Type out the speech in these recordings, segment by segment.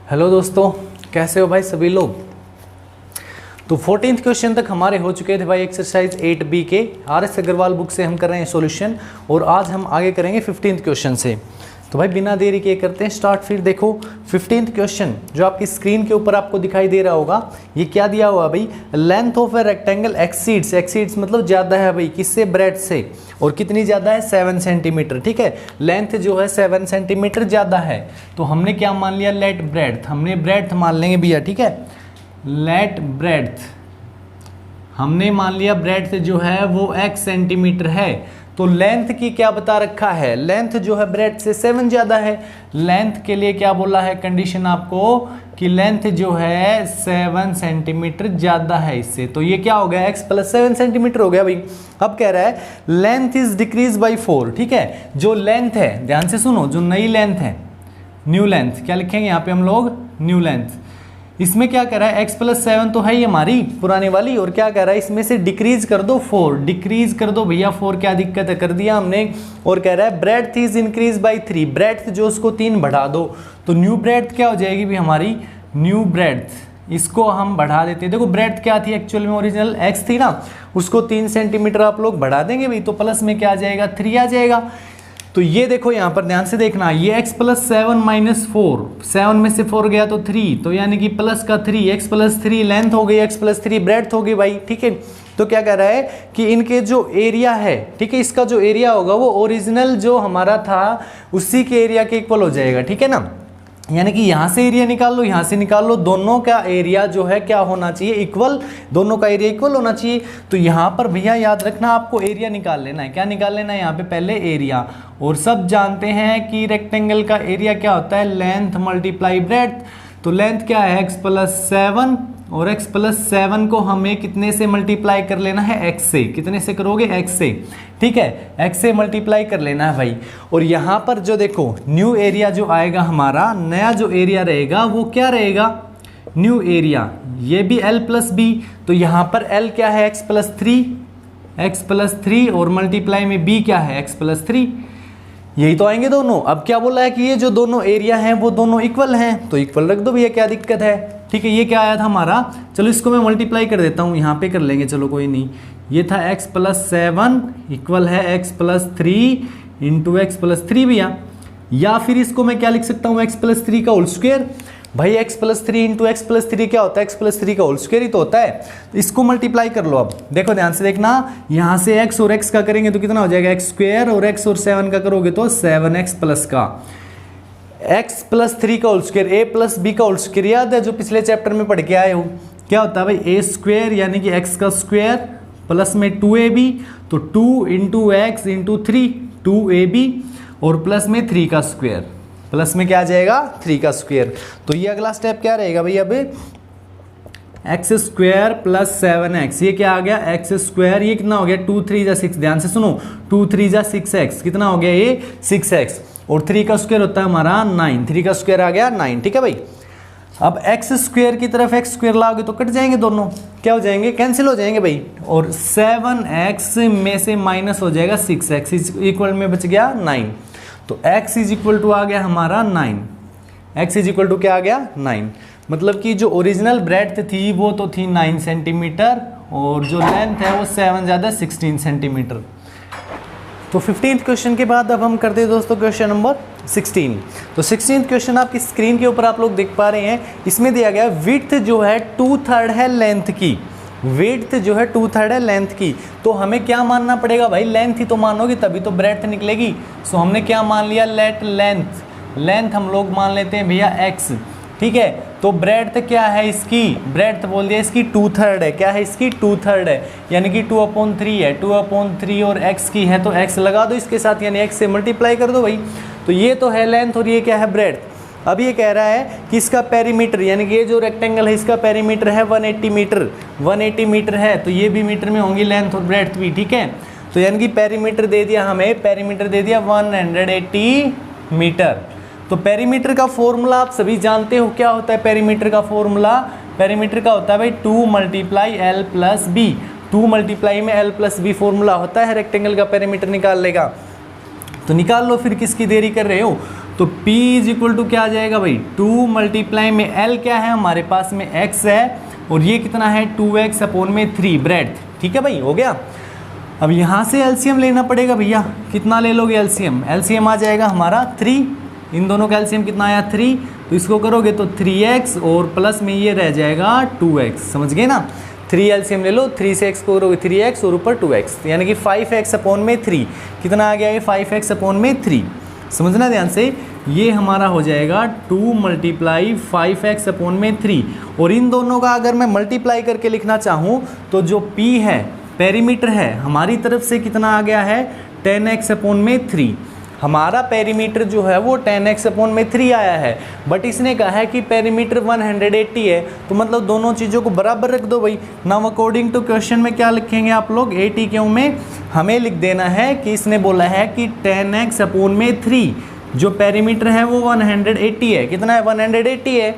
Hello दोस्तों, कैसे हो भाई सभी लोग। तो 14th क्वेश्चन तक हमारे हो चुके थे भाई एक्सरसाइज 8B के RS अग्रवाल बुक से हम कर रहे हैं सॉल्यूशन और आज हम आगे करेंगे 15th क्वेश्चन से। तो भाई बिना देरी के करते हैं स्टार्ट। फिर देखो 15th क्वेश्चन जो आपकी स्क्रीन के ऊपर आपको दिखाई दे रहा होगा, ये क्या दिया हुआ भाई, length of a rectangle exceeds मतलब ज़्यादा है भाई किससे, ब्रेड से, और कितनी ज़्यादा है 7 सेंटीमीटर। ठीक है, लेंथ जो है 7 सेंटीमीटर ज़्यादा है। तो हमने क्या मान लिया, लेट ब्रेड्थ, हमने ब्रेड्थ मान लेंगे भैया। ठीक है, लेट ब्रेड्थ हमने मान लिया, ब्रेड्थ जो है वो x सेंटीमीटर है। तो लेंथ की क्या बता रखा है, लेंथ जो है ब्रेड्थ से 7 ज़्यादा है। लेंथ के लिए क्या बोला है कंडीशन आपको कि लेंथ जो है 7 सेंटीमीटर ज़्यादा है इससे। तो ये क्या हो गया, x + 7 सेंटीमीटर हो गया भाई। अब कह रहा है लेंथ इज डिक्रीज बाई 4। ठीक है, जो लेंथ है, ध्यान से सुनो, जो नई लेंथ है, न्यू लेंथ, क्या लिखेंगे यहाँ पे हम लोग, न्यू लेंथ। इसमें क्या कह रहा है, x + 7 तो है ही हमारी पुराने वाली, और क्या कह रहा है इसमें से डिक्रीज कर दो 4, डिक्रीज कर दो भैया 4, क्या दिक्कत है, कर दिया हमने। और कह रहा है breadth is increase by 3, breadth जो उसको 3 बढ़ा दो। तो न्यू ब्रेड्थ क्या हो जाएगी भी हमारी, न्यू ब्रेड्थ, इसको हम बढ़ा देते हैं। देखो ब्रेड्थ क्या थी एक्चुअल में, ओरिजिनल x थी ना, उसको 3 सेंटीमीटर आप लोग बढ़ा देंगे भाई, तो प्लस में क्या आ जाएगा, 3 आ जाएगा। तो ये देखो यहाँ पर ध्यान से देखना, ये x + 7 - 4, 7 में से 4 गया तो 3, तो यानी कि प्लस का 3, x + 3 लेंथ हो गई, x + 3 ब्रेड्थ हो गई भाई। ठीक है, तो क्या कह रहा है कि इनके जो एरिया है, ठीक है, इसका जो एरिया होगा वो ओरिजिनल जो हमारा था उसी के एरिया के इक्वल हो जाएगा। ठीक है ना, यानी कि यहाँ से एरिया निकाल लो, यहाँ से निकाल लो, दोनों का एरिया जो है क्या होना चाहिए, इक्वल, दोनों का एरिया इक्वल होना चाहिए। तो यहाँ पर भैया याद रखना आपको एरिया निकाल लेना है। क्या निकाल लेना है यहाँ पे, पहले एरिया। और सब जानते हैं कि रेक्टेंगल का एरिया क्या होता है, लेंथ × ब्रेड्थ। तो लेंथ क्या है, x + 7, और x + 7 को हमें कितने से मल्टीप्लाई कर लेना है, x से। कितने से करोगे, x से। ठीक है, x से मल्टीप्लाई कर लेना है भाई। और यहाँ पर जो देखो न्यू एरिया जो आएगा हमारा, नया जो एरिया रहेगा वो क्या रहेगा, न्यू एरिया, ये भी l + b। तो यहाँ पर l क्या है, x + 3 और मल्टीप्लाई में b क्या है, x + 3, यही तो आएंगे दोनों। अब क्या बोला है कि ये जो दोनों एरिया हैं वो दोनों इक्वल हैं, तो इक्वल रख दो भैया, क्या दिक्कत है। ठीक है, ये क्या आया था हमारा, चलो इसको मैं मल्टीप्लाई कर देता हूँ, यहाँ पे कर लेंगे, चलो कोई नहीं। ये था x + 7 इक्वल है x + 3 × x + 3 भैया, या फिर इसको मैं क्या लिख सकता हूँ, x + 3 का होल स्क्वायर। भाई x + 3 × x + 3 क्या होता है, x + 3 का होल स्क्वायर ही तो होता है। तो इसको मल्टीप्लाई कर लो। अब देखो ध्यान से देखना, यहाँ से x और x का करेंगे तो कितना हो जाएगा, x², और x और 7 का करोगे तो 7x प्लस का, x + 3 का होल स्क्वायर, a + b का होल स्क्वायर, याद है जो पिछले चैप्टर में पढ़ के आए हो, क्या होता है भाई, a² यानी कि x का स्क्वायर प्लस में 2ab, तो 2 × x × 3, 2ab, और प्लस में 3 का स्क्वायर, प्लस में क्या आ जाएगा, 3 का स्क्वायर। तो ये अगला स्टेप क्या रहेगा भाई, अब x² + 7x, ये क्या आ गया, x², ये कितना हो गया, 2 3 जा 6, ध्यान से सुनो, 2 3 जा 6x, कितना हो गया ये 6x, और 3 का स्क्वायर होता है हमारा 9, 3 का स्क्वायर आ गया 9। ठीक है भाई, अब x² की तरफ x² लाओगे तो कट जाएंगे दोनों, क्या हो जाएंगे, कैंसिल हो जाएंगे भाई, और 7x में से माइनस हो जाएगा 6x, इक्वल में बच गया 9। तो x = आ गया हमारा 9, x = क्या आ गया, 9। मतलब कि जो ओरिजिनल ब्रेड्थ थी वो तो थी 9 सेंटीमीटर, और जो लेंथ है वो 7 ज़्यादा 16 सेंटीमीटर। तो 15th क्वेश्चन के बाद अब हम करते हैं दोस्तों क्वेश्चन नंबर 16। तो 16th क्वेश्चन आपकी स्क्रीन के ऊपर आप लोग देख पा रहे हैं, इसमें दिया गया विड्थ जो है 2/3 है लेंथ की, विड्थ जो है 2/3 है लेंथ की। तो हमें क्या मानना पड़ेगा भाई, लेंथ ही तो मानोगे तभी तो ब्रेड्थ निकलेगी। सो हमने क्या मान लिया, लेट लेंथ, लेंथ हम लोग मान लेते हैं भैया x। ठीक है, तो ब्रेड्थ क्या है इसकी, ब्रेड्थ बोल दिया इसकी 2/3 है, क्या है इसकी 2/3 है, यानी कि 2/3 है, 2/3 और x की है तो x लगा दो इसके साथ, यानी x से मल्टीप्लाई कर दो भाई। तो ये तो है लेंथ और ये क्या है, ब्रेड्थ। अब ये कह रहा है कि इसका पेरीमीटर, यानी कि ये जो रेक्टेंगल है इसका पेरीमीटर है 180 मीटर, 180 मीटर है, तो ये भी मीटर में होंगी लेंथ और ब्रेड्थ भी। ठीक है, तो यानी कि पेरीमीटर दे दिया हमें, पेरीमीटर दे दिया 180 मीटर। तो पेरीमीटर का फॉर्मूला आप सभी जानते हो, क्या होता है पेरीमीटर का फॉर्मूला, पेरीमीटर का होता है भाई 2 × l + b, 2 × में l + b फॉर्मूला होता है रेक्टेंगल का पेरीमीटर निकालने का। तो निकाल लो फिर, किसकी देरी कर रहे हो। तो P इज इक्वल टू क्या आ जाएगा भाई 2 मल्टीप्लाई में L क्या है हमारे पास में X है और ये कितना है 2x अपॉन में 3 ब्रेड्थ। ठीक है भाई, हो गया। अब यहाँ से एलसीएम लेना पड़ेगा भैया, कितना ले लोगे एलसीएम? एलसीएम आ जाएगा हमारा 3, इन दोनों का एलसीएम कितना आया 3, तो इसको करोगे तो 3x और प्लस में ये रह जाएगा 2x, समझ गए ना। 3 एलसीएम ले लो, 3 से x को करोगे 3x और ऊपर 2x, यानी कि 5x अपॉन में 3, कितना आ गया ये 5x अपॉन में 3, समझना ध्यान से। ये हमारा हो जाएगा 2 मल्टीप्लाई 5x अपॉन में 3, और इन दोनों का अगर मैं मल्टीप्लाई करके लिखना चाहूँ तो जो P है पेरीमीटर है हमारी तरफ से कितना आ गया है 10x अपॉन में 3, हमारा पेरीमीटर जो है वो 10x अपॉन में 3 आया है, बट इसने कहा है कि पेरीमीटर 180 है, तो मतलब दोनों चीज़ों को बराबर रख दो भाई। नाउ अकॉर्डिंग टू क्वेश्चन में क्या लिखेंगे आप लोग 80 क्यों में हमें लिख देना है कि इसने बोला है कि 10x अपॉन में 3 जो पेरीमीटर है वो 180 है, कितना है 180 है।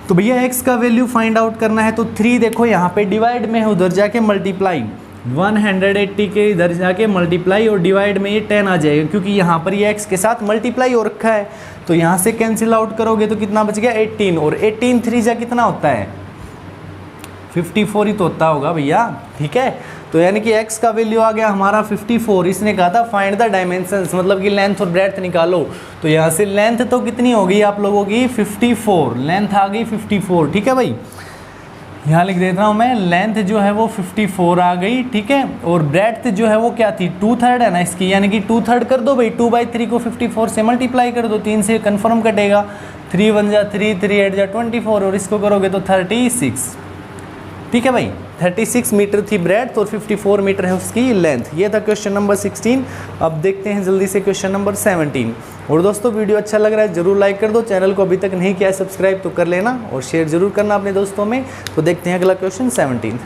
तो भैया x का वैल्यू फाइंड आउट करना है, तो 3 देखो यहाँ पे डिवाइड में है, उधर जाके मल्टीप्लाई, 180 के इधर जाके मल्टीप्लाई और डिवाइड में ये 10 आ जाएगा, क्योंकि यहाँ पर ये x के साथ मल्टीप्लाई हो रखा है। तो यहाँ से कैंसिल आउट करोगे तो कितना बच गया 18, और 18 3 जा कितना होता है 54 ही तो होता होगा भैया। ठीक है, तो यानी कि x का वैल्यू आ गया हमारा 54। इसने कहा था फाइंड द डायमेंशंस, मतलब कि लेंथ और ब्रेड्थ निकालो, तो यहाँ से लेंथ तो कितनी होगी आप लोगों की 54, लेंथ आ गई 54। ठीक है भाई, यहाँ लिख देता हूँ मैं, लेंथ जो है वो 54 आ गई। ठीक है, और ब्रेड्थ जो है वो क्या थी 2/3 है ना इसकी, यानी कि 2/3 कर दो भाई, 2/3 को 54 से मल्टीप्लाई कर दो, 3 से कन्फर्म कटेगा, 3 1 जा 3, 3 8 जा 24, और इसको करोगे तो 36। ठीक है भाई, 36 मीटर थी ब्रेड्थ और 54 मीटर है उसकी लेंथ। ये था क्वेश्चन नंबर 16। अब देखते हैं जल्दी से क्वेश्चन नंबर 17। और दोस्तों वीडियो अच्छा लग रहा है जरूर लाइक कर दो, चैनल को अभी तक नहीं किया है सब्सक्राइब तो कर लेना और शेयर जरूर करना अपने दोस्तों में। तो देखते हैं अगला क्वेश्चन 17।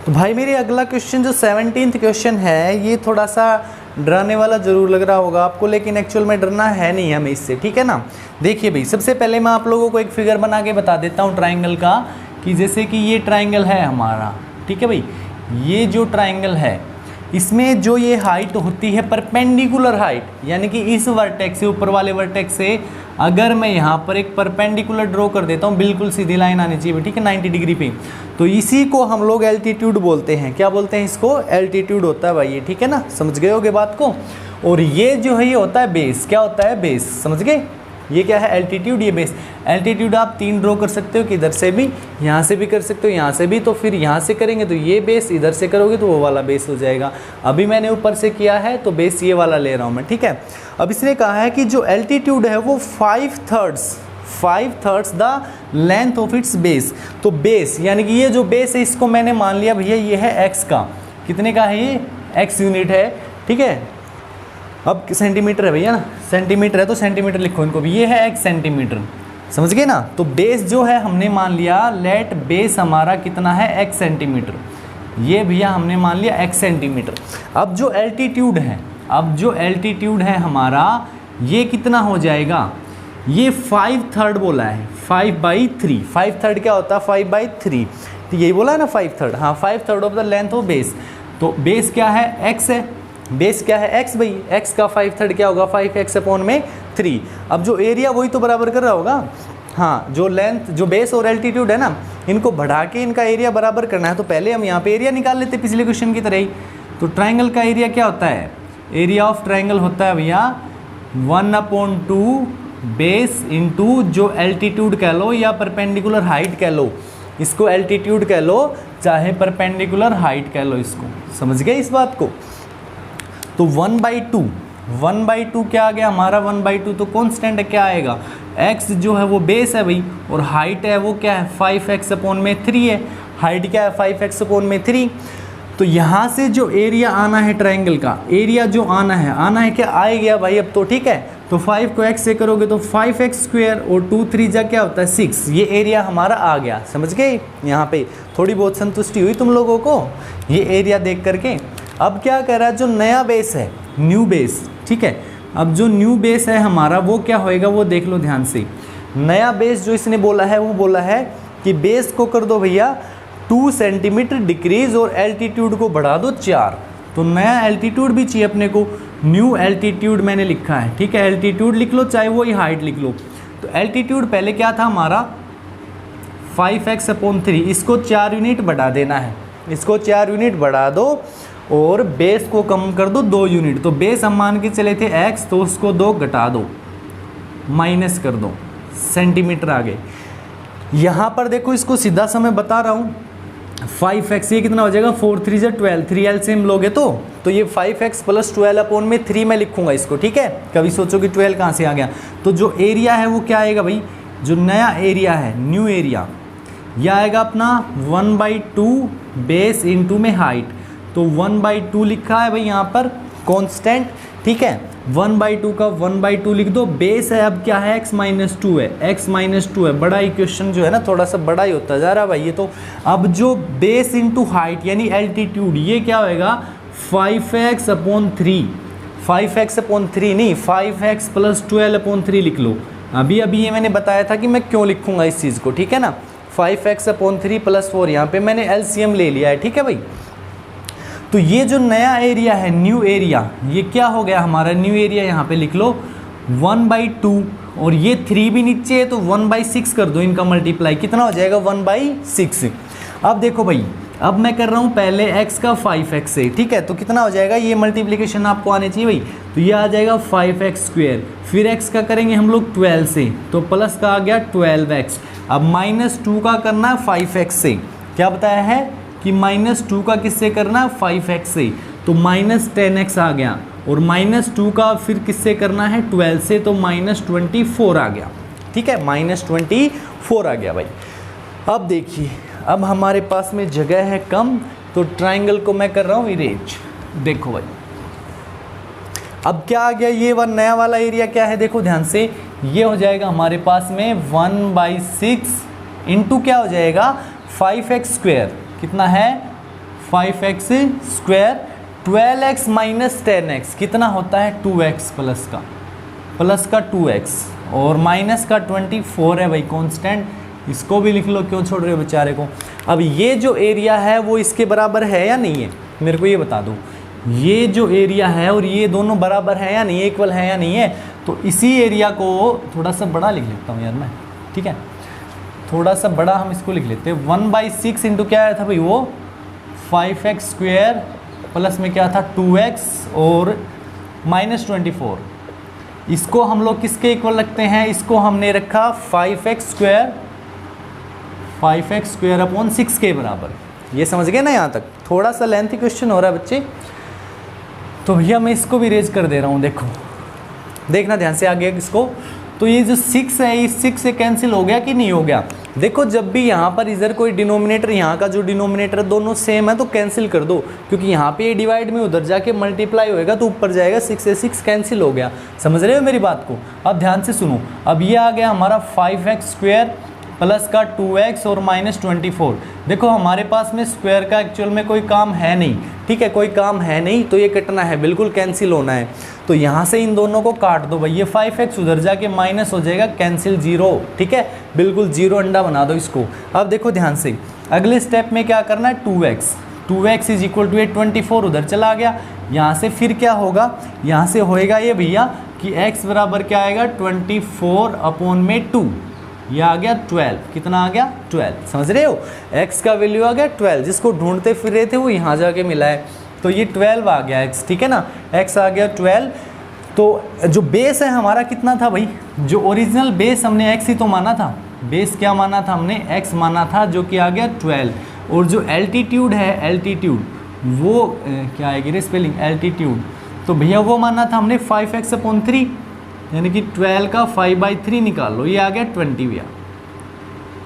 तो भाई मेरे अगला क्वेश्चन जो 17th क्वेश्चन है ये थोड़ा सा डराने वाला जरूर लग रहा होगा आपको, लेकिन एक्चुअल में डरना है नहीं हमें इससे। ठीक है ना, देखिए भाई सबसे पहले मैं आप लोगों को एक फिगर बना के बता देता हूँ ट्राइंगल का, कि जैसे कि ये ट्राइंगल है हमारा। ठीक है भाई, ये जो ट्राइंगल है इसमें जो ये हाइट होती है परपेंडिकुलर हाइट, यानी कि इस वर्टेक्स से ऊपर वाले वर्टेक्स से अगर मैं यहाँ पर एक परपेंडिकुलर ड्रॉ कर देता हूँ, बिल्कुल सीधी लाइन आनी चाहिए। ठीक है, 90 डिग्री पे, तो इसी को हम लोग एल्टीट्यूड बोलते हैं। क्या बोलते हैं इसको? एल्टीट्यूड होता है भाई ये। ठीक है ना, समझ गए होगे बात को। और ये जो है ये होता है बेस। क्या होता है? बेस। समझ गए? ये क्या है? एल्टीट्यूड, ये बेस। एल्टीट्यूड आप 3 ड्रॉ कर सकते हो, कि इधर से भी, यहाँ से भी कर सकते हो, यहाँ से भी। तो फिर यहाँ से करेंगे तो ये बेस, इधर से करोगे तो वो वाला बेस हो जाएगा। अभी मैंने ऊपर से किया है तो बेस ये वाला ले रहा हूँ मैं। ठीक है, अब इसने कहा है कि जो एल्टीट्यूड है वो 5/3 the length of its base. तो बेस यानी कि ये जो बेस है इसको मैंने मान लिया भैया ये है एक्स का। कितने का है ये? एक्स यूनिट है। ठीक है, अब सेंटीमीटर है भैया ना, सेंटीमीटर है तो सेंटीमीटर लिखो इनको भी, ये है एक्स सेंटीमीटर। समझ गए ना? तो बेस जो है हमने मान लिया, लेट बेस हमारा कितना है? X centimetre. ये भैया हमने मान लिया एक्स सेंटीमीटर। अब जो एल्टीट्यूड है हमारा ये कितना हो जाएगा? ये 5/3 बोला है, 5/3। 5/3 क्या होता है? 5/3। तो यही बोला है ना 5/3। हाँ, 5/3 of the length of base. तो बेस क्या है? एक्स है। बेस क्या है? एक्स भाई। एक्स का 5/3 क्या होगा? 5x अपॉन में 3। अब जो एरिया वही तो बराबर कर रहा होगा। हाँ, जो लेंथ, जो बेस और एल्टीट्यूड है ना, इनको बढ़ा के इनका एरिया बराबर करना है। तो पहले हम यहाँ पे एरिया निकाल लेते पिछले क्वेश्चन की तरह ही। तो ट्राइंगल का एरिया क्या होता है? एरिया ऑफ ट्राइंगल होता है भैया 1/2 बेस इंटू जो एल्टीट्यूड कह लो या परपेंडिकुलर हाइट कह लो, इसको एल्टीट्यूड कह लो चाहे परपेंडिकुलर हाइट कह लो इसको। समझ गए इस बात को? तो 1/2 क्या आ गया हमारा? 1/2 तो कॉन्स्टेंट है, क्या आएगा? x जो है वो बेस है भाई, और हाइट है वो क्या है? 5x अपॉन में 3 है। हाइट क्या है? 5x अपॉन में 3। तो यहाँ से जो एरिया आना है ट्राइंगल का, एरिया जो आना है क्या? आ गया भाई अब तो। ठीक है, तो 5 को x से करोगे तो 5x² और 2 3 जा क्या होता है? 6। ये एरिया हमारा आ गया। समझ गए? यहाँ पे थोड़ी बहुत संतुष्टि हुई तुम लोगों को ये एरिया देख करके। अब क्या कह रहा है? जो नया बेस है, न्यू बेस। ठीक है, अब जो न्यू बेस है हमारा वो क्या होएगा वो देख लो ध्यान से। नया बेस जो इसने बोला है वो बोला है कि बेस को कर दो भैया 2 सेंटीमीटर डिक्रीज और एल्टीट्यूड को बढ़ा दो 4। तो नया एल्टीट्यूड भी चाहिए अपने को, न्यू एल्टीट्यूड मैंने लिखा है, ठीक है, एल्टीट्यूड लिख लो चाहे वो ही हाइट लिख लो। तो एल्टीट्यूड पहले क्या था हमारा 5x/3, इसको 4 यूनिट बढ़ा देना है, इसको 4 यूनिट बढ़ा दो और बेस को कम कर दो 2 यूनिट। तो बेस हम मान के चले थे x, तो उसको 2 घटा दो, माइनस कर दो, सेंटीमीटर आ गए। यहाँ पर देखो इसको सीधा सा मैं बता रहा हूँ 5x, ये कितना हो जाएगा 4 3 जा 12, 3 एलसीएम लोगे तो ये 5x + 12/3 मैं लिखूंगा इसको, ठीक है। कभी सोचो कि 12 कहाँ से आ गया। तो जो एरिया है वो क्या आएगा भाई, जो नया एरिया है, न्यू एरिया, यह आएगा अपना 1/2 बेस इंटू में हाइट। तो 1/2 लिखा है भाई यहाँ पर कांस्टेंट, ठीक है। 1/2 का 1/2 लिख दो। बेस है अब क्या है, x - 2 है, x - 2 है। बड़ा इक्वेशन जो है ना थोड़ा सा बड़ा ही होता जा रहा है भाई ये तो। अब जो बेस इंटू हाइट यानी एल्टीट्यूड, ये क्या होएगा 5x/3, 5x/3 नहीं 5x + 12/3 लिख लो। अभी ये मैंने बताया था कि मैं क्यों लिखूंगा इस चीज़ को, ठीक है ना। 5x/3 + 4, यहाँ पे मैंने एलसीएम ले लिया है, ठीक है भाई। तो ये जो नया एरिया है, न्यू एरिया, ये क्या हो गया हमारा न्यू एरिया, यहाँ पे लिख लो 1/2, और ये 3 भी नीचे है तो 1/6 कर दो इनका मल्टीप्लाई, कितना हो जाएगा 1/6। अब देखो भाई, अब मैं कर रहा हूँ पहले x का 5x से, ठीक है। तो कितना हो जाएगा, ये मल्टीप्लिकेशन आपको आने चाहिए भाई। तो ये आ जाएगा 5x², फिर x का करेंगे हम लोग 12 से, तो प्लस का आ गया 12x। अब -2 का करना है 5x से, क्या बताया है कि -2 का किससे करना है 5x से, तो -10x आ गया। और -2 का फिर किससे करना है 12 से, तो -24 आ गया, ठीक है, -24 आ गया भाई। अब देखिए, अब हमारे पास में जगह है कम, तो ट्राइंगल को मैं कर रहा हूँ इरेज। देखो भाई अब क्या आ गया, ये नया वाला एरिया क्या है, देखो ध्यान से, ये हो जाएगा हमारे पास में 1/6 इंटू क्या हो जाएगा 5x², कितना है 5x², 12x - 10x कितना होता है 2x, प्लस का 2x, और माइनस का 24 है भाई कांस्टेंट, इसको भी लिख लो, क्यों छोड़ रहे हो बेचारे को। अब ये जो एरिया है वो इसके बराबर है या नहीं है, मेरे को ये बता दो, ये जो एरिया है और ये दोनों बराबर है या नहीं, इक्वल है या नहीं है। तो इसी एरिया को थोड़ा सा बड़ा लिख लेता हूँ यार मैं, ठीक है, थोड़ा सा बड़ा हम इसको लिख लेते हैं। 1/6 इंटू क्या आया था भाई, वो 5x² प्लस में क्या था 2x और -24। इसको हम लोग किसके इक्वल रखते हैं, इसको हमने रखा 5x² के बराबर। ये समझ गए ना, यहाँ तक थोड़ा सा लेंथी क्वेश्चन हो रहा है बच्चे, तो भैया मैं इसको भी रेज कर दे रहा हूँ। देखो देखना ध्यान से आगे इसको। तो ये जो 6 है, इस 6 से कैंसिल हो गया कि नहीं हो गया। देखो जब भी यहाँ पर इधर कोई डिनोमिनेटर, यहाँ का जो डिनोमिनेटर दोनों सेम है तो कैंसिल कर दो, क्योंकि यहाँ पे ये डिवाइड में उधर जाके मल्टीप्लाई होएगा तो ऊपर जाएगा 6 से 6 कैंसिल हो गया। समझ रहे हो मेरी बात को। अब ध्यान से सुनो, अब ये आ गया हमारा 5x² प्लस का 2x और -24। देखो हमारे पास में स्क्वायर का एक्चुअल में कोई काम है नहीं, ठीक है, कोई काम है नहीं, तो ये कटना है, बिल्कुल कैंसिल होना है। तो यहाँ से इन दोनों को काट दो भाई, ये 5x उधर जाके माइनस हो जाएगा, कैंसिल 0, ठीक है, बिल्कुल 0 अंडा बना दो इसको। अब देखो ध्यान से, अगले स्टेप में क्या करना है 2x इज इक्वल टू 24 उधर चला गया। यहाँ से फिर क्या होगा, यहाँ से होएगा ये भैया कि x बराबर क्या आएगा 24/2, ये आ गया 12, कितना आ गया 12, समझ रहे हो, x का वैल्यू आ गया 12, जिसको ढूंढते फिर रहे थे वो यहाँ जाके मिला है, तो ये 12 आ गया x, ठीक है ना, x आ गया 12। तो जो बेस है हमारा कितना था भाई, जो ओरिजिनल बेस हमने x ही तो माना था, बेस क्या माना था हमने, x माना था, जो कि आ गया 12। और जो एल्टीट्यूड है, एल्टीट्यूड वो क्या आएगी रे स्पेलिंग, एल्टीट्यूड, तो भैया वो माना था हमने 5x/3, यानी कि 12 का 5/3 निकाल लो, ये आ गया 20 भैया,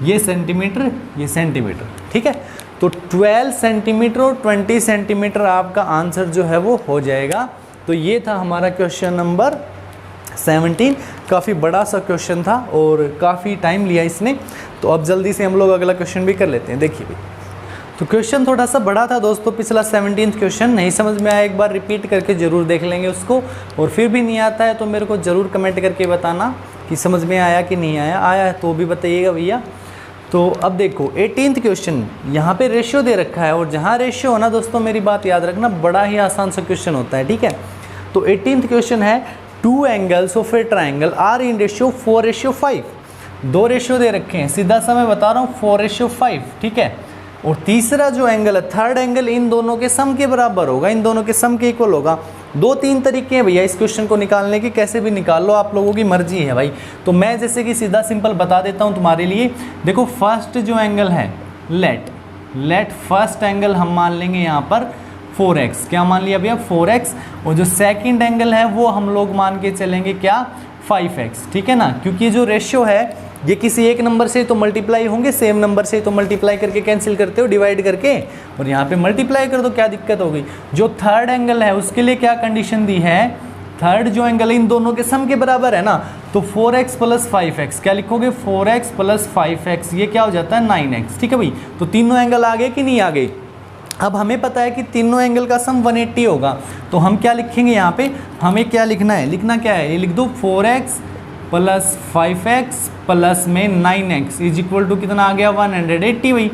ये सेंटीमीटर, ये सेंटीमीटर, ठीक है। तो 12 सेंटीमीटर और 20 सेंटीमीटर आपका आंसर जो है वो हो जाएगा। तो ये था हमारा क्वेश्चन नंबर 17। काफ़ी बड़ा सा क्वेश्चन था और काफ़ी टाइम लिया इसने, तो अब जल्दी से हम लोग अगला क्वेश्चन भी कर लेते हैं। देखिए भाई, तो क्वेश्चन थोड़ा सा बड़ा था दोस्तों, पिछला 17th क्वेश्चन नहीं समझ में आया, एक बार रिपीट करके ज़रूर देख लेंगे उसको, और फिर भी नहीं आता है तो मेरे को ज़रूर कमेंट करके बताना कि समझ में आया कि नहीं आया, आया है तो भी बताइएगा भैया। तो अब देखो 18th क्वेश्चन, यहाँ पे रेशियो दे रखा है, और जहाँ रेशियो हो ना दोस्तों, मेरी बात याद रखना, बड़ा ही आसान सा क्वेश्चन होता है, ठीक है। तो 18th क्वेश्चन है 2 angles of a triangle are in ratio 4:5। 2 ratio दे रखे हैं, सीधा सा मैं बता रहा हूँ 4:5, ठीक है। और तीसरा जो एंगल है, थर्ड एंगल, इन दोनों के सम के बराबर होगा, इन दोनों के सम के इक्वल होगा। 2-3 तरीके हैं भैया इस क्वेश्चन को निकालने के, कैसे भी निकाल लो, आप लोगों की मर्जी है भाई। तो मैं जैसे कि सीधा सिंपल बता देता हूँ तुम्हारे लिए। देखो फर्स्ट जो एंगल है, लेट फर्स्ट एंगल हम मान लेंगे यहाँ पर 4x, क्या मान लिया भैया 4x। और जो सेकंड एंगल है वो हम लोग मान के चलेंगे क्या 5x, ठीक है ना। क्योंकि जो रेशियो है ये किसी एक नंबर से तो मल्टीप्लाई होंगे, सेम नंबर से तो मल्टीप्लाई करके कैंसिल करते हो डिवाइड करके, और यहाँ पे मल्टीप्लाई कर दो, क्या दिक्कत हो गई। जो थर्ड एंगल है उसके लिए क्या कंडीशन दी है, थर्ड जो एंगल है इन दोनों के सम के बराबर है ना, तो 4x + 5x, क्या लिखोगे 4x + 5x, ये क्या हो जाता है 9x, ठीक है भाई। तो तीनों एंगल आ गए कि नहीं आ गए। अब हमें पता है कि तीनों एंगल का सम 180 होगा, तो हम क्या लिखेंगे यहाँ पे, हमें क्या लिखना है, लिखना क्या है, ये लिख दो 4x + 5x प्लस में 9x = कितना आ गया 180 भाई।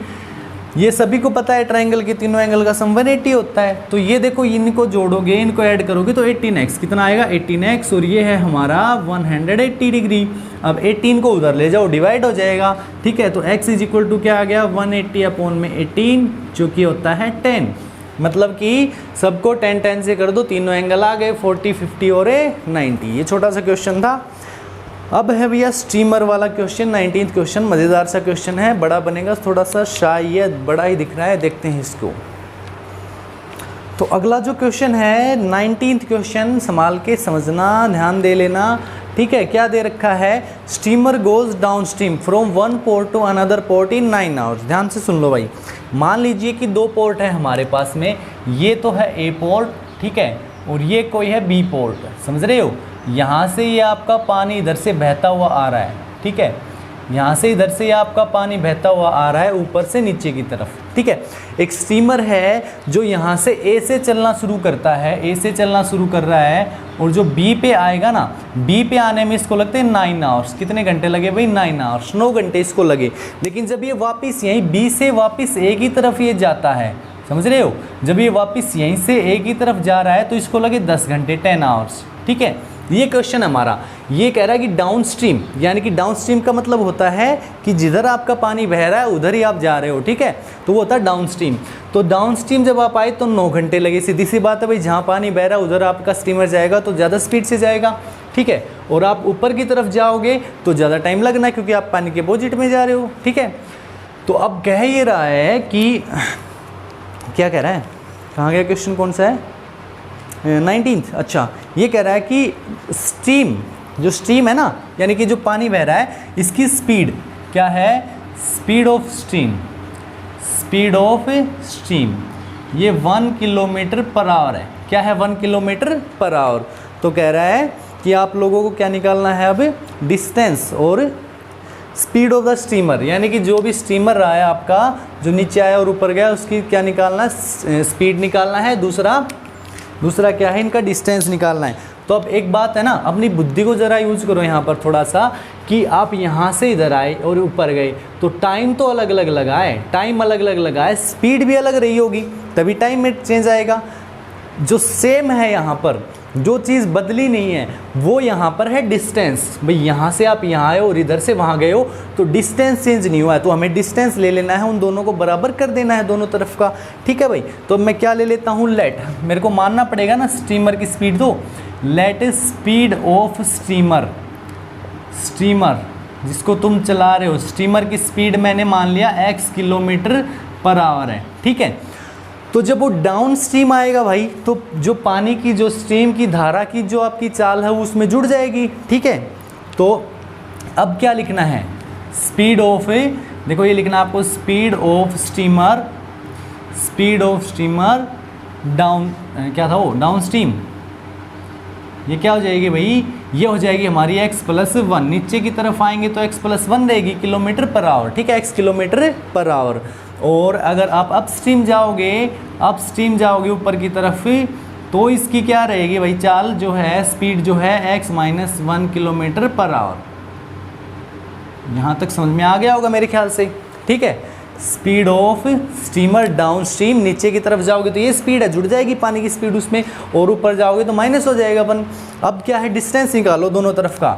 ये सभी को पता है ट्राइंगल के तीनों एंगल का सम 180 होता है। तो ये देखो इनको जोड़ोगे, इनको ऐड करोगे तो 18x कितना आएगा 18x, और ये है हमारा 180 डिग्री। अब 18 को उधर ले जाओ, डिवाइड हो जाएगा, ठीक है। तो x = क्या आ गया 180/18, जो कि होता है 10। मतलब कि सबको 10 से कर दो, तीनों एंगल आ गए 40, 50 और 90। ये छोटा सा क्वेश्चन था। अब है भैया स्टीमर वाला क्वेश्चन, 19th क्वेश्चन, मज़ेदार सा क्वेश्चन है, बड़ा बनेगा थोड़ा सा, शायद बड़ा ही दिख रहा है, देखते हैं इसको। तो अगला जो क्वेश्चन है 19th क्वेश्चन, संभाल के समझना, ध्यान दे लेना, ठीक है। क्या दे रखा है, steamer goes downstream from one port to another port in 9 hours. ध्यान से सुन लो भाई, मान लीजिए कि 2 पोर्ट है हमारे पास में, ये तो है A पोर्ट, ठीक है, और ये कोई है B पोर्ट, समझ रहे हो। यहाँ से ये आपका पानी इधर से बहता हुआ आ रहा है, ठीक है, यहाँ से इधर से ये आपका पानी बहता हुआ आ रहा है ऊपर से नीचे की तरफ, ठीक है। एक स्टीमर है जो यहाँ से A से चलना शुरू करता है, A से चलना शुरू कर रहा है, और जो B पे आएगा ना, B पे आने में इसको लगते हैं 9 आवर्स। कितने घंटे लगे भाई 9 आवर्स, 9 घंटे इसको लगे। लेकिन जब ये वापस यहीं B से वापस A की तरफ ये जाता है, समझ रहे हो, जब ये वापस यहीं से A की तरफ जा रहा है तो इसको लगे 10 घंटे, 10 आवर्स, ठीक है। ये क्वेश्चन हमारा ये कह रहा है कि डाउन स्ट्रीम, यानी कि डाउन स्ट्रीम का मतलब होता है कि जिधर आपका पानी बह रहा है उधर ही आप जा रहे हो, ठीक है, तो वो होता है डाउन स्ट्रीम। तो डाउन स्ट्रीम जब आप आए तो 9 घंटे लगे, सीधी सी बात है भाई, जहाँ पानी बह रहा है उधर आपका स्टीमर जाएगा तो ज़्यादा स्पीड से जाएगा, ठीक है। और आप ऊपर की तरफ जाओगे तो ज़्यादा टाइम लगना है क्योंकि आप पानी के अपोजिट में जा रहे हो, ठीक है। तो अब कह ये रहा है कि क्या कह रहा है, कहाँ गया क्वेश्चन, कौन सा है 19th, अच्छा, ये कह रहा है कि स्टीम, जो स्टीम है ना, यानी कि जो पानी बह रहा है, इसकी स्पीड क्या है, speed of steam, speed of steam, ये 1 km/h है। क्या है 1 km/h। तो कह रहा है कि आप लोगों को क्या निकालना है अब, डिस्टेंस और स्पीड ऑफ द स्टीमर, यानी कि जो भी स्टीमर रहा है आपका, जो नीचे आया और ऊपर गया, उसकी क्या निकालना है, स्पीड निकालना है। दूसरा क्या है, इनका डिस्टेंस निकालना है। तो अब एक बात है ना, अपनी बुद्धि को ज़रा यूज़ करो यहाँ पर थोड़ा सा, कि आप यहाँ से इधर आए और ऊपर गए तो टाइम तो अलग अलग लगा है, टाइम अलग अलग लगा है, स्पीड भी अलग रही होगी, तभी टाइम में चेंज आएगा। जो सेम है यहाँ पर, जो चीज़ बदली नहीं है वो यहाँ पर है डिस्टेंस। भाई यहाँ से आप यहाँ आए और इधर से वहाँ गए हो तो डिस्टेंस चेंज नहीं हुआ है, तो हमें डिस्टेंस ले लेना है, उन दोनों को बराबर कर देना है दोनों तरफ का, ठीक है भाई। तो मैं क्या ले लेता हूँ, लेट, मेरे को मानना पड़ेगा ना स्टीमर की स्पीड, तो let speed of steamer, steamer जिसको तुम चला रहे हो, स्टीमर की स्पीड मैंने मान लिया x km/h है, ठीक है। तो जब वो डाउन स्ट्रीम आएगा भाई, तो जो पानी की, जो स्ट्रीम की धारा की जो आपकी चाल है वो उसमें जुड़ जाएगी, ठीक है। तो अब क्या लिखना है, स्पीड ऑफ, देखो ये लिखना आपको, speed of steamer, speed of steamer down, क्या था वो, डाउन स्ट्रीम, ये क्या हो जाएगी भाई, ये हो जाएगी हमारी x+1, नीचे की तरफ आएंगे तो x+1 रहेगी km/h, ठीक है, x km/h। और अगर आप अपस्ट्रीम जाओगे ऊपर की तरफ, तो इसकी क्या रहेगी भाई, चाल जो है, स्पीड जो है x-1 km/h। यहाँ तक समझ में आ गया होगा मेरे ख्याल से, ठीक है। Speed of steamer down stream, नीचे की तरफ जाओगे तो ये स्पीड है, जुड़ जाएगी पानी की स्पीड उसमें, और ऊपर जाओगे तो माइनस हो जाएगा अपन। अब क्या है, डिस्टेंस निकालो दोनों तरफ का,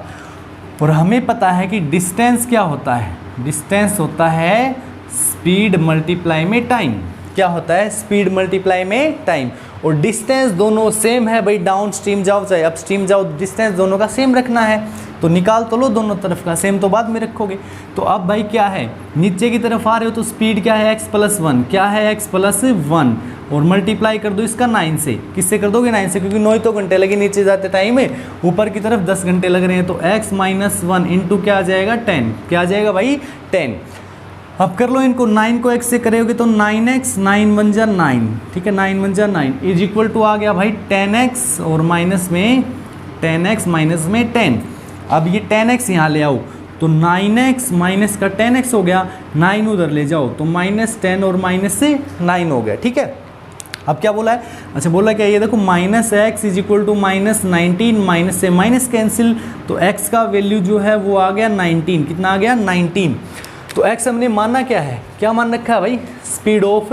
और हमें पता है कि डिस्टेंस क्या होता है, डिस्टेंस होता है स्पीड मल्टीप्लाई में टाइम। क्या होता है, स्पीड मल्टीप्लाई में टाइम, और डिस्टेंस दोनों सेम है भाई, डाउन स्ट्रीम जाओ चाहे अप स्ट्रीम जाओ, डिस्टेंस दोनों का सेम रखना है। तो निकाल तो लो दोनों तरफ का, सेम तो बाद में रखोगे। तो अब भाई क्या है, नीचे की तरफ आ रहे हो तो स्पीड क्या है, x+1, क्या है x+1, और मल्टीप्लाई कर दो इसका 9 से। किससे कर दोगे, 9 से, क्योंकि 9 तो घंटे लगे नीचे जाते टाइम में, ऊपर की तरफ 10 घंटे लग रहे हैं। तो x-1 इंटू क्या आ जाएगा, 10। क्या आ जाएगा भाई, 10। अब कर लो इनको, 9 को x से करोगे तो 9x, 9 1 जा 9, ठीक है, 9 1 जा 9 इज इक्वल टू आ गया भाई 10x और माइनस में 10x माइनस में 10। अब ये 10x यहाँ ले आओ तो 9x माइनस का 10x हो गया, 9 उधर ले जाओ तो -10 और माइनस से 9 हो गया, ठीक है। अब क्या बोला है, अच्छा बोला क्या, ये देखो -x is equal to -19, minus से माइनस कैंसिल, तो x का वैल्यू जो है वो आ गया 19। कितना आ गया, 19। तो x हमने माना क्या है, क्या मान रखा है भाई, स्पीड ऑफ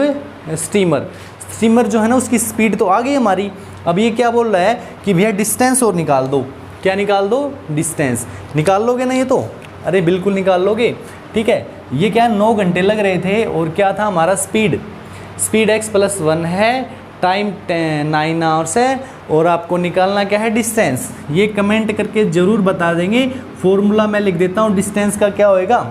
स्टीमर। स्टीमर जो है ना उसकी स्पीड तो आ गई हमारी। अब ये क्या बोल रहा है कि भैया डिस्टेंस और निकाल दो। क्या निकाल दो, डिस्टेंस। निकाल लोगे ना ये तो, अरे बिल्कुल निकाल लोगे, ठीक है। ये क्या 9 घंटे लग रहे थे, और क्या था हमारा स्पीड, स्पीड x+1 है, टाइम 9 आवर्स है, और आपको निकालना क्या है, डिस्टेंस। ये कमेंट करके ज़रूर बता देंगे। फॉर्मूला मैं लिख देता हूँ डिस्टेंस का, क्या होएगा,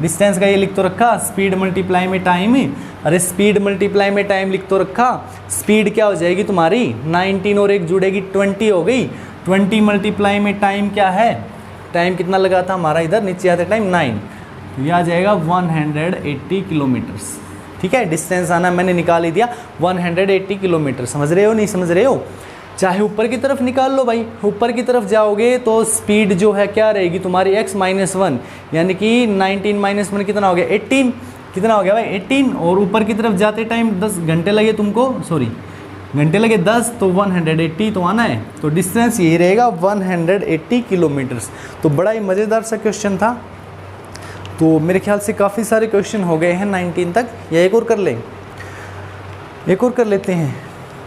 डिस्टेंस का ये लिख तो रखा, स्पीड मल्टीप्लाई में टाइम। अरे स्पीड मल्टीप्लाई में टाइम लिख तो रखा, स्पीड क्या हो जाएगी तुम्हारी 19 और 1 जुड़ेगी 20 हो गई। 20 मल्टीप्लाई में टाइम क्या है, टाइम कितना लगा था हमारा इधर नीचे आते टाइम 9, तो ये आ जाएगा 180 किलोमीटर्स, ठीक है। डिस्टेंस आना मैंने निकाल ही दिया 180 किलोमीटर। समझ रहे हो, नहीं समझ रहे हो, चाहे ऊपर की तरफ निकाल लो भाई। ऊपर की तरफ जाओगे तो स्पीड जो है क्या रहेगी तुम्हारी x-1, यानी कि 19 - 1 कितना हो गया, 18। कितना हो गया भाई, 18। और ऊपर की तरफ जाते टाइम 10 घंटे लगे तुमको, सॉरी घंटे लगे 10, तो 180 तो आना है। तो डिस्टेंस यही रहेगा 180 किलोमीटर्स। तो बड़ा ही मज़ेदार सा क्वेश्चन था। तो मेरे ख्याल से काफ़ी सारे क्वेश्चन हो गए हैं 19 तक, या एक और कर लें, एक और कर लेते हैं,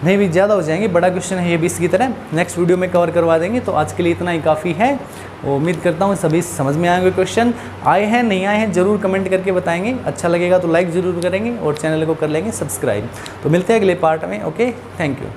नहीं भी ज़्यादा हो जाएंगे, बड़ा क्वेश्चन है ये भी इसकी तरह, नेक्स्ट वीडियो में कवर करवा देंगे। तो आज के लिए इतना ही काफ़ी है। उम्मीद करता हूँ सभी समझ में आएंगे, क्वेश्चन आए हैं नहीं आए हैं ज़रूर कमेंट करके बताएंगे। अच्छा लगेगा तो लाइक ज़रूर करेंगे और चैनल को कर लेंगे सब्सक्राइब। तो मिलते हैं अगले पार्ट में, ओके, थैंक यू।